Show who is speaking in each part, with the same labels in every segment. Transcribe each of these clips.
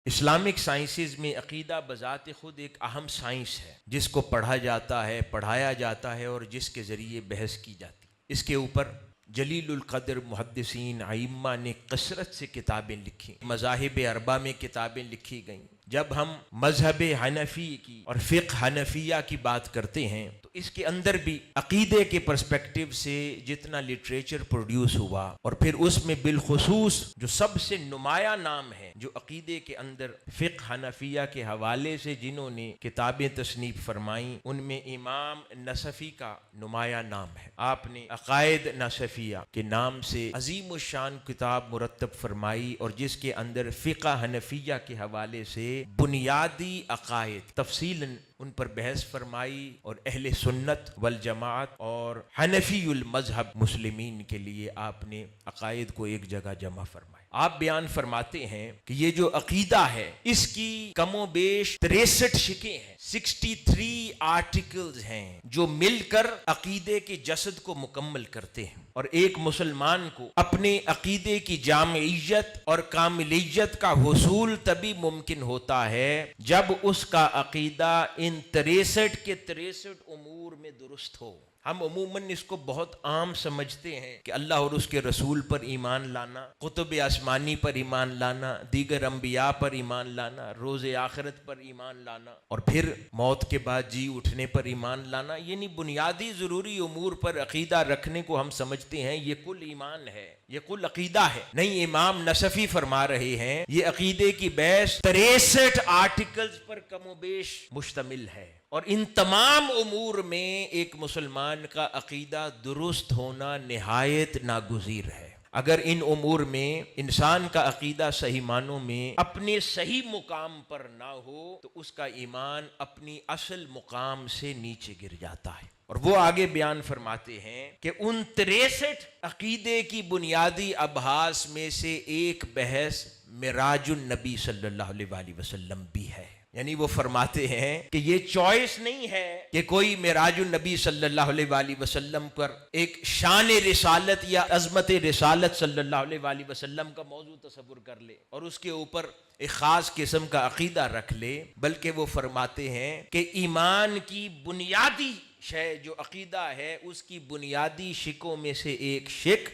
Speaker 1: Islamic sciences میں عقیدہ بذات خود ایک اہم سائنس ہے جس کو پڑھا جاتا ہے، پڑھایا جاتا ہے اور جس کے ذریعے بحث کی جاتی ہے۔ اس کے اوپر جلیل القدر محدثین ائمہ نے کثرت سے کتابیں لکھی، مذاہب اربعہ میں کتابیں لکھی گئیں۔ جب ہم مذہب حنفی کی اور فقہ حنفیہ کی بات کرتے ہیں تو اس کے اندر بھی عقیدے کے پرسپیکٹو سے جتنا لٹریچر پروڈیوس ہوا، اور پھر اس میں بالخصوص جو سب سے نمایاں نام ہے جو عقیدے کے اندر فقہ حنفیہ کے حوالے سے جنہوں نے کتابیں تصنیف فرمائیں، ان میں امام نصفی کا نمایاں نام ہے۔ آپ نے عقائد نصفیہ کے نام سے عظیم الشان کتاب مرتب فرمائی، اور جس کے اندر فقہ حنفیہ کے حوالے سے بنیادی عقائد تفصیلاً ان پر بحث فرمائی، اور اہل سنت والجماعت اور حنفی المذہب مسلمین کے لیے آپ نے عقائد کو ایک جگہ جمع فرمایا۔ آپ بیان فرماتے ہیں کہ یہ جو عقیدہ ہے اس کی کم و بیش 63 شقیں ہیں، 63 آرٹیکلز ہیں جو مل کر عقیدے کے جسد کو مکمل کرتے ہیں، اور ایک مسلمان کو اپنے عقیدے کی جامعیت اور کاملیت کا حصول تبھی ممکن ہوتا ہے جب اس کا عقیدہ ان 63 کے 63 امور میں درست ہو۔ ہم عموماً اس کو بہت عام سمجھتے ہیں کہ اللہ اور اس کے رسول پر ایمان لانا، کتب آسمانی پر ایمان لانا، دیگر انبیاء پر ایمان لانا، روز آخرت پر ایمان لانا، اور پھر موت کے بعد جی اٹھنے پر ایمان لانا، یعنی بنیادی ضروری امور پر عقیدہ رکھنے کو ہم سمجھتے ہیں یہ کل ایمان ہے، یہ کل عقیدہ ہے۔ نہیں، امام نصفی فرما رہے ہیں یہ عقیدے کی بحث 63 آرٹیکلز پر کم و بیش مشتمل ہے، اور ان تمام امور میں ایک مسلمان کا عقیدہ درست ہونا نہایت ناگزیر ہے۔ اگر ان امور میں انسان کا عقیدہ صحیح معنوں میں اپنے صحیح مقام پر نہ ہو تو اس کا ایمان اپنی اصل مقام سے نیچے گر جاتا ہے۔ اور وہ آگے بیان فرماتے ہیں کہ ان 63 عقیدے کی بنیادی ابحاث میں سے ایک بحث معراج النبی صلی اللہ علیہ وآلہ وسلم بھی ہے۔ یعنی وہ فرماتے ہیں کہ یہ چوائس نہیں ہے کہ کوئی معراج النبی صلی اللہ علیہ وآلہ وسلم پر ایک شان رسالت یا عظمت رسالت صلی اللہ علیہ وآلہ وسلم کا موضوع تصور کر لے اور اس کے اوپر ایک خاص قسم کا عقیدہ رکھ لے، بلکہ وہ فرماتے ہیں کہ ایمان کی بنیادی شے جو عقیدہ ہے اس کی بنیادی شقوں میں سے ایک شق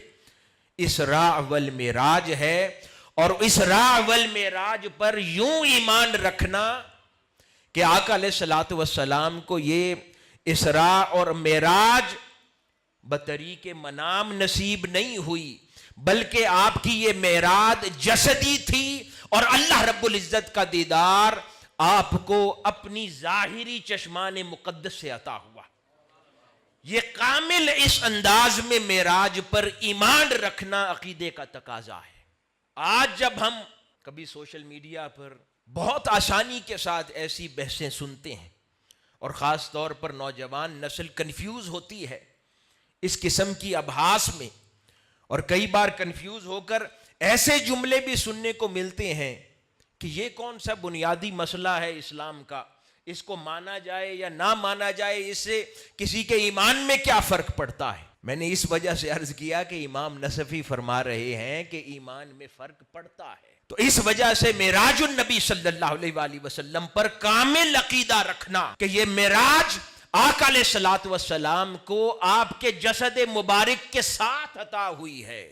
Speaker 1: اسراء والمعراج ہے، اور اسراء والمعراج پر یوں ایمان رکھنا کہ آقا علیہ الصلوۃ والسلام کو یہ اسراء اور معراج بطریق منام نصیب نہیں ہوئی، بلکہ آپ کی یہ معراج جسدی تھی، اور اللہ رب العزت کا دیدار آپ کو اپنی ظاہری چشمان مقدس سے عطا ہوا۔ یہ کامل اس انداز میں معراج پر ایمان رکھنا عقیدے کا تقاضا ہے۔ آج جب ہم کبھی سوشل میڈیا پر بہت آسانی کے ساتھ ایسی بحثیں سنتے ہیں، اور خاص طور پر نوجوان نسل کنفیوز ہوتی ہے اس قسم کی ابحاث میں، اور کئی بار کنفیوز ہو کر ایسے جملے بھی سننے کو ملتے ہیں کہ یہ کون سا بنیادی مسئلہ ہے اسلام کا، اس کو مانا جائے یا نہ مانا جائے، اس سے کسی کے ایمان میں کیا فرق پڑتا ہے۔ میں نے اس وجہ سے عرض کیا کہ امام نصفی فرما رہے ہیں کہ ایمان میں فرق پڑتا ہے، تو اس وجہ سے معراج النبی صلی اللہ علیہ وآلہ وسلم پر کامل عقیدہ رکھنا کہ یہ معراج آقا علیہ الصلوۃ والسلام کو آپ کے جسد مبارک کے ساتھ عطا ہوئی ہے،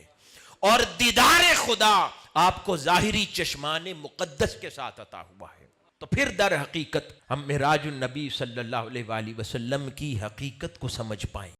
Speaker 1: اور دیدار خدا آپ کو ظاہری چشمان مقدس کے ساتھ عطا ہوا ہے، تو پھر در حقیقت ہم معراج النبی صلی اللہ علیہ وآلہ وسلم کی حقیقت کو سمجھ پائیں۔